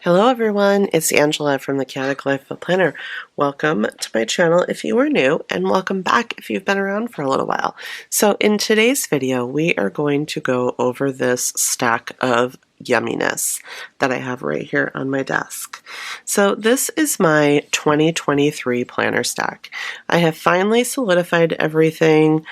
Hello everyone, it's Angela from the Chaotic Life of Planner. Welcome to my channel if you are new, and welcome back if you've been around for a little while. So in today's video, we are going to go over this stack of yumminess that I have right here on my desk. So this is my 2023 planner stack. I have finally solidified everything.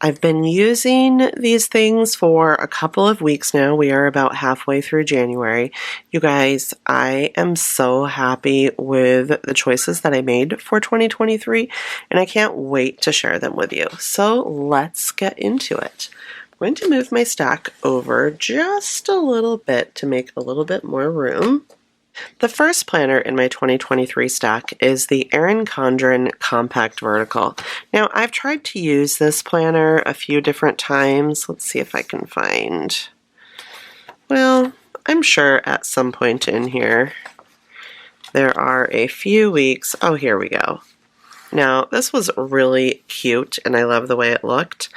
I've been using these things for a couple of weeks now. We are about halfway through January. You guys, I am so happy with the choices that I made for 2023, and I can't wait to share them with you. So let's get into it. I'm going to move my stack over just a little bit to make a little bit more room. The first planner in my 2023 stack is the ERIN CONDREN Compact Vertical. Now, I've tried to use this planner a few different times. Let's see if I can find, well, I'm sure at some point in here there are a few weeks. Oh, here we go. Now, this was really cute and I love the way it looked,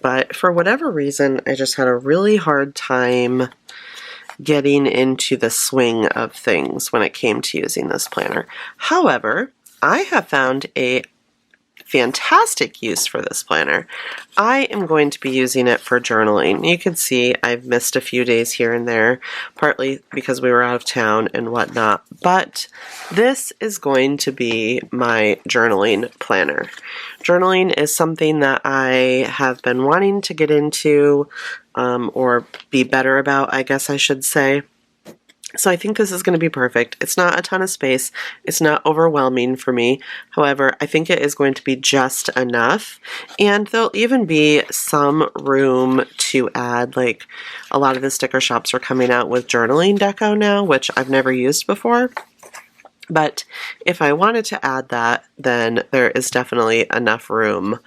but for whatever reason, I just had a really hard time getting into the swing of things when it came to using this planner. However, I have found a fantastic use for this planner. I am going to be using it for journaling. You can see I've missed a few days here and there, partly because we were out of town and whatnot, but this is going to be my journaling planner. Journaling is something that I have been wanting to get into, or be better about, I guess I should say. So I think this is going to be perfect. It's not a ton of space. It's not overwhelming for me. However, I think it is going to be just enough. And there'll even be some room to add, like a lot of the sticker shops are coming out with journaling deco now, which I've never used before. But if I wanted to add that, then there is definitely enough room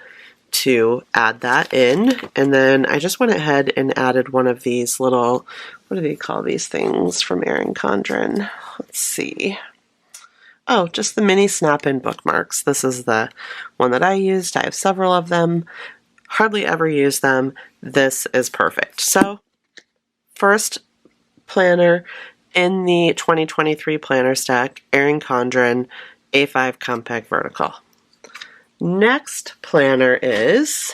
to add that in. And then I just went ahead and added one of these little, what do they call these things from ERIN CONDREN? Let's see. Oh, just the mini snap-in bookmarks. This is the one that I used. I have several of them. Hardly ever use them. This is perfect. So, first planner in the 2023 planner stack, ERIN CONDREN A5 Compact Vertical. Next planner is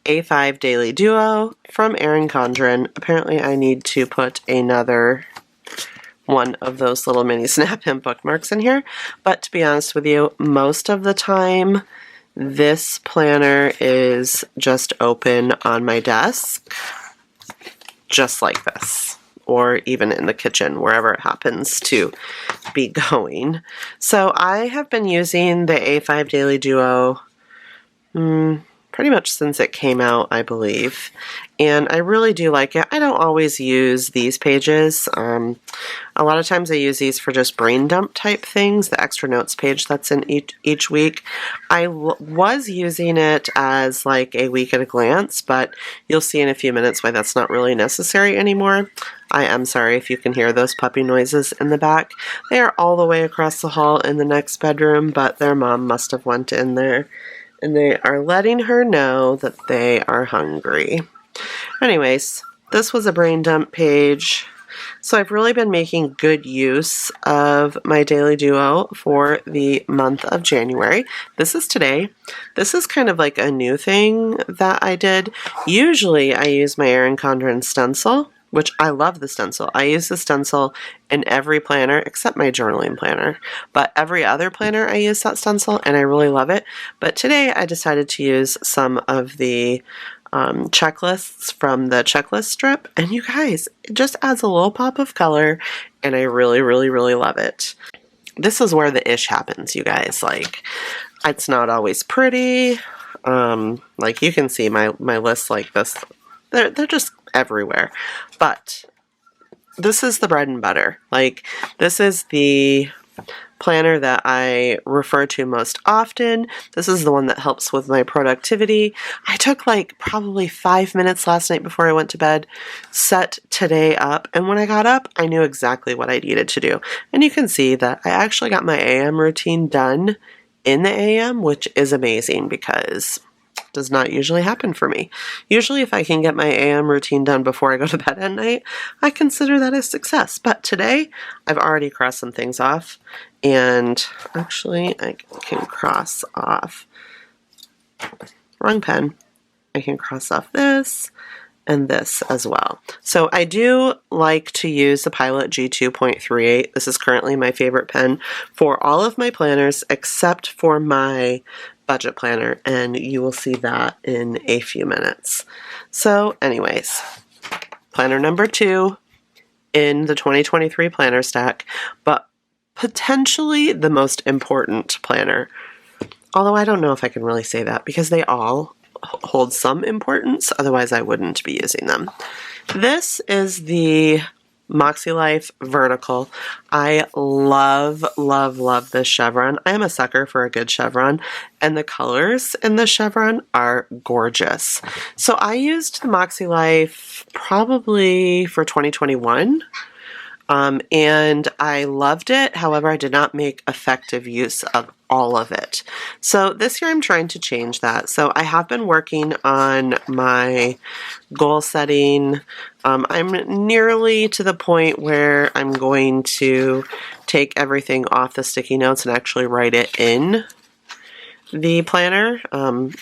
A5 Daily Duo from ERIN CONDREN. Apparently I need to put another one of those little mini snap-in bookmarks in here, but to be honest with you, most of the time this planner is just open on my desk, just like this, or even in the kitchen, wherever it happens to be going. So I have been using the A5 Daily Duo pretty much since it came out, I believe, and I really do like it. I don't always use these pages. A lot of times I use these for just brain dump type things, the extra notes page that's in each week. I was using it as like a week at a glance, but you'll see in a few minutes why that's not really necessary anymore. I am sorry if you can hear those puppy noises in the back. They are all the way across the hall in the next bedroom, but their mom must have went in there and they are letting her know that they are hungry. Anyways, this was a brain dump page. So I've really been making good use of my Daily Duo for the month of January. This is today. This is kind of like a new thing that I did. Usually I use my ERIN CONDREN stencil, which I love the stencil. I use the stencil in every planner except my journaling planner. But every other planner I use that stencil and I really love it. But today I decided to use some of the checklists from the checklist strip, and you guys, it just adds a little pop of color and I really, really, really love it. This is where the ish happens, you guys. Like, it's not always pretty. Like you can see my lists like this, they're just everywhere, but this is the bread and butter. Like, this is the planner that I refer to most often. This is the one that helps with my productivity. I took like probably 5 minutes last night before I went to bed, set today up, and when I got up, I knew exactly what I needed to do. And you can see that I actually got my AM routine done in the AM, which is amazing because does not usually happen for me. Usually if I can get my AM routine done before I go to bed at night, I consider that a success. But today, I've already crossed some things off, and actually I can cross off, wrong pen, I can cross off this and this as well. So I do like to use the Pilot G2.38. This is currently my favorite pen for all of my planners except for my budget planner, and you will see that in a few minutes. So anyways, planner number 2 in the 2023 planner stack, but potentially the most important planner. Although I don't know if I can really say that because they all hold some importance, otherwise I wouldn't be using them. This is the Lyfe Vertical. I love, love, love this chevron. I am a sucker for a good chevron, and the colors in the chevron are gorgeous. So I used the Lyfe probably for 2021. And I loved it. However, I did not make effective use of all of it. So this year I'm trying to change that. So I have been working on my goal setting. I'm nearly to the point where I'm going to take everything off the sticky notes and actually write it in the planner.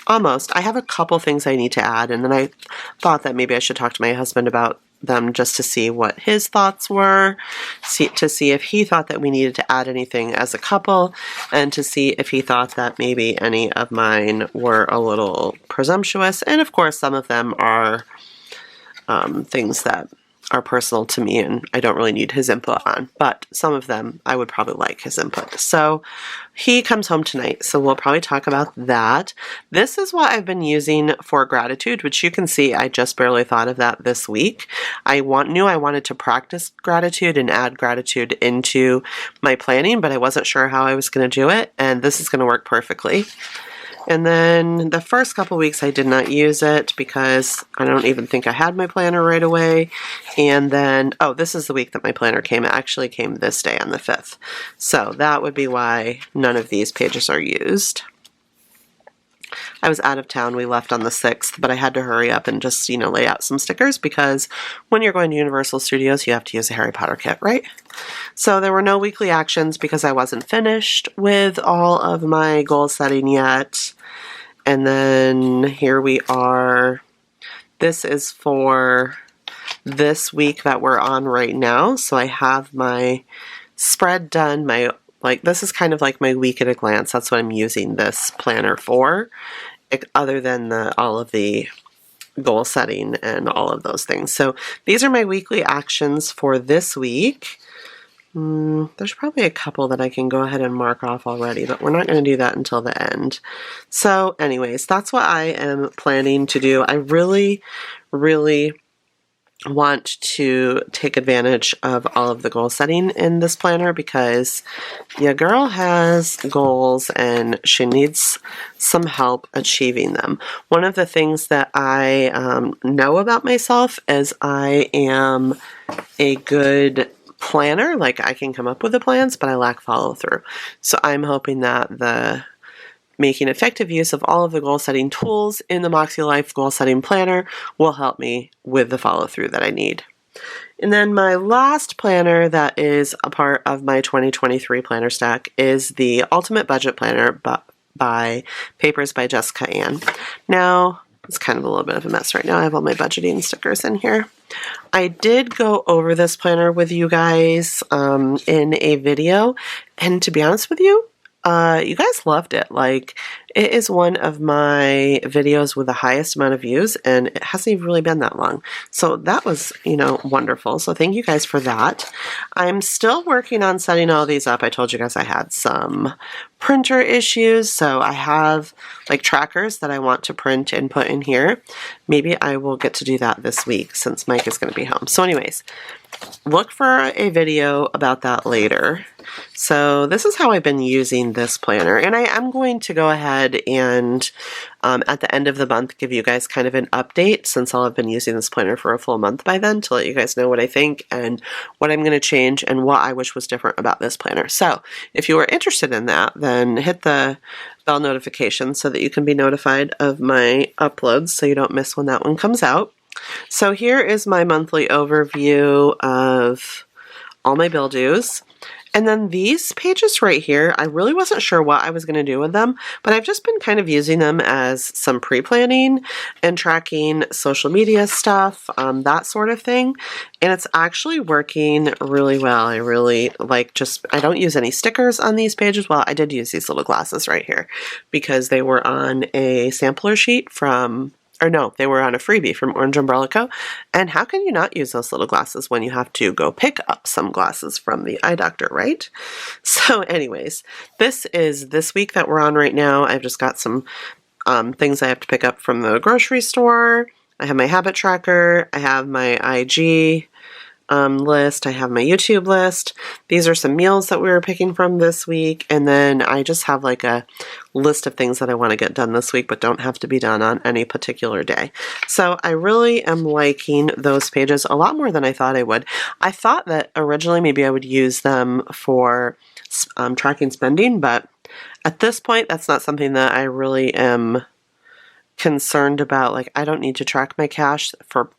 Almost. I have a couple things I need to add, and then I thought that maybe I should talk to my husband about them just to see what his thoughts were, to see if he thought that we needed to add anything as a couple, and to see if he thought that maybe any of mine were a little presumptuous. And of course, some of them are things that are personal to me and I don't really need his input on, but some of them I would probably like his input. So he comes home tonight, so we'll probably talk about that. This is what I've been using for gratitude, which you can see I just barely thought of that this week. I knew I wanted to practice gratitude and add gratitude into my planning, but I wasn't sure how I was going to do it, and this is going to work perfectly. And then the first couple weeks I did not use it because I don't even think I had my planner right away. And then, oh, this is the week that my planner came. It actually came this day on the 5th. So that would be why none of these pages are used. I was out of town. We left on the 6th, but I had to hurry up and just, lay out some stickers because when you're going to Universal Studios, you have to use a Harry Potter kit, right? So there were no weekly actions because I wasn't finished with all of my goal setting yet. And then here we are. This is for this week that we're on right now. So I have my spread done, this is kind of like my week at a glance. That's what I'm using this planner for, other than all of the goal setting and all of those things. So these are my weekly actions for this week. There's probably a couple that I can go ahead and mark off already, but we're not going to do that until the end. So anyways, that's what I am planning to do. I really, really want to take advantage of all of the goal setting in this planner because your girl has goals and she needs some help achieving them. One of the things that I know about myself is I am a good planner. Like, I can come up with the plans, but I lack follow through. So I'm hoping that making effective use of all of the goal setting tools in the Lyfe goal setting planner will help me with the follow through that I need. And then my last planner that is a part of my 2023 planner stack is the Ultimate Budget Planner by Papers by Jessica Ann. Now, it's kind of a little bit of a mess right now. I have all my budgeting stickers in here. I did go over this planner with you guys in a video, and to be honest with you, you guys loved it. Like, it is one of my videos with the highest amount of views, and it hasn't even really been that long. So that was, wonderful. So thank you guys for that. I'm still working on setting all these up. I told you guys I had some printer issues, so I have like trackers that I want to print and put in here. Maybe I will get to do that this week since Mike is going to be home. So anyways, look for a video about that later. So this is how I've been using this planner, and I am going to go ahead and at the end of the month give you guys kind of an update, since I'll have been using this planner for a full month by then, to let you guys know what I think and what I'm going to change and what I wish was different about this planner. So if you are interested in that, then hit the bell notification so that you can be notified of my uploads so you don't miss when that one comes out. So here is my monthly overview of all my bill dues. And then these pages right here, I really wasn't sure what I was going to do with them, but I've just been kind of using them as some pre-planning and tracking social media stuff, that sort of thing. And it's actually working really well. I really like I don't use any stickers on these pages. Well, I did use these little glasses right here because they were on a sampler sheet they were on a freebie from Orange Umbrella Co. And how can you not use those little glasses when you have to go pick up some glasses from the eye doctor, right? So anyways, this is this week that we're on right now. I've just got some things I have to pick up from the grocery store. I have my habit tracker. I have my IG list. I have my YouTube list. These are some meals that we were picking from this week. And then I just have like a list of things that I want to get done this week, but don't have to be done on any particular day. So I really am liking those pages a lot more than I thought I would. I thought that originally maybe I would use them for tracking spending, but at this point, that's not something that I really am concerned about. Like, I don't need to track my cash for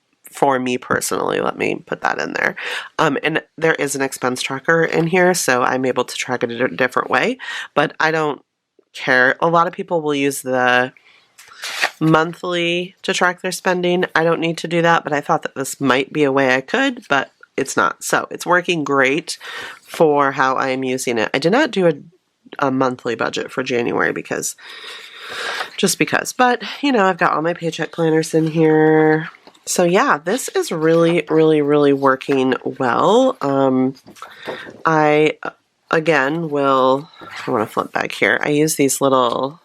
me personally. Let me put that in there. And there is an expense tracker in here, so I'm able to track it in a different way, but I don't care. A lot of people will use the monthly to track their spending. I don't need to do that, but I thought that this might be a way I could, but it's not. So it's working great for how I'm using it. I did not do a monthly budget for January just because, but you know, I've got all my paycheck planners in here. So yeah, this is really, really, really working well. I want to flip back here. I use these little,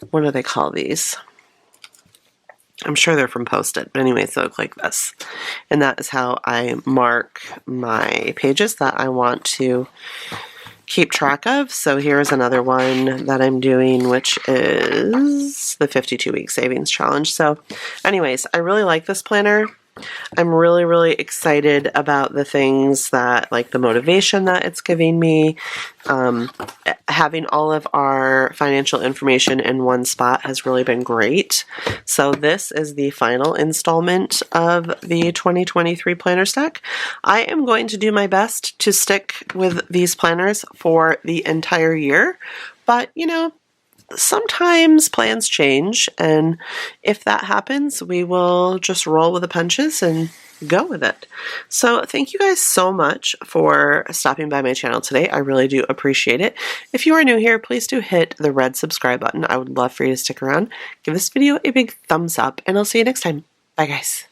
what do they call these? I'm sure they're from Post-it, but anyways, they look like this. And that is how I mark my pages that I want to keep track of. So here's another one that I'm doing, which is the 52-week savings challenge. So anyways, I really like this planner. I'm really, really excited about the things that, like the motivation that it's giving me. Having all of our financial information in one spot has really been great. So this is the final installment of the 2023 planner stack. I am going to do my best to stick with these planners for the entire year, but you know, sometimes plans change, and if that happens, we will just roll with the punches and go with it. So thank you guys so much for stopping by my channel today. I really do appreciate it. If you are new here, please do hit the red subscribe button. I would love for you to stick around. Give this video a big thumbs up, and I'll see you next time. Bye guys.